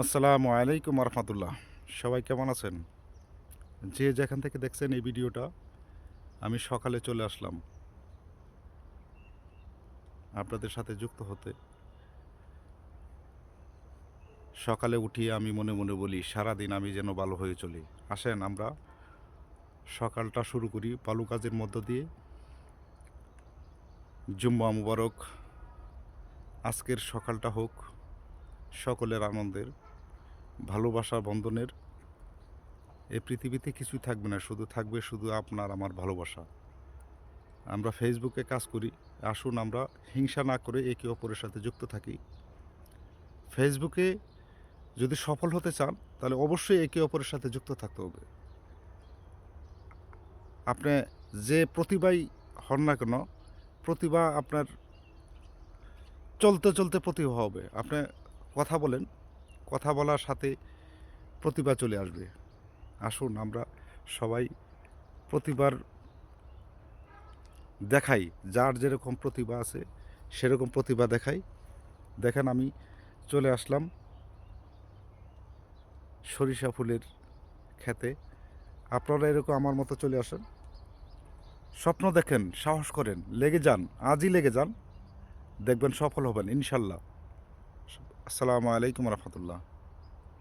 আসসালামু আলাইকুম রহমতুল্লাহ। সবাই কেমন আছেন? যে যেখান থেকে দেখছেন এই ভিডিওটা, আমি সকালে চলে আসলাম আপনাদের সাথে যুক্ত হতে। সকালে উঠিয়ে আমি মনে মনে বলি, সারাদিন আমি যেন ভালো হয়ে চলি। আসেন আমরা সকালটা শুরু করি ভালো কাজের মধ্য দিয়ে। জুম্মা মুবারক। আজকের সকালটা হোক সকলের আনন্দের, ভালোবাসা বন্ধনের। এই পৃথিবীতে কিছুই থাকবে না, শুধু থাকবে শুধু আপনার আমার ভালোবাসা। আমরা ফেসবুকে কাজ করি, আসুন আমরা হিংসা না করে একে অপরের সাথে যুক্ত থাকি। ফেসবুকে যদি সফল হতে চান তাহলে অবশ্যই একে অপরের সাথে যুক্ত থাকতে হবে। আপনি যে প্রতিভাই হন না কেন, প্রতিভা আপনার চলতে চলতে প্রতিভা হবে। আপনি কথা বলেন, কথা বলার সাথে প্রতিভা চলে আসবে। আসুন আমরা সবাই প্রতিভার দেখাই, যার যেরকম প্রতিভা আছে সেরকম প্রতিভা দেখাই। দেখেন আমি চলে আসলাম সরিষা ফুলের খেতে। আপনারা এরকম আমার মতো চলে আসেন, স্বপ্ন দেখেন, সাহস করেন, লেগে যান, আজই লেগে যান, দেখবেন সফল হবেন ইনশাল্লাহ। আসসালামু আলাইকুম রহমতুল্লাহ।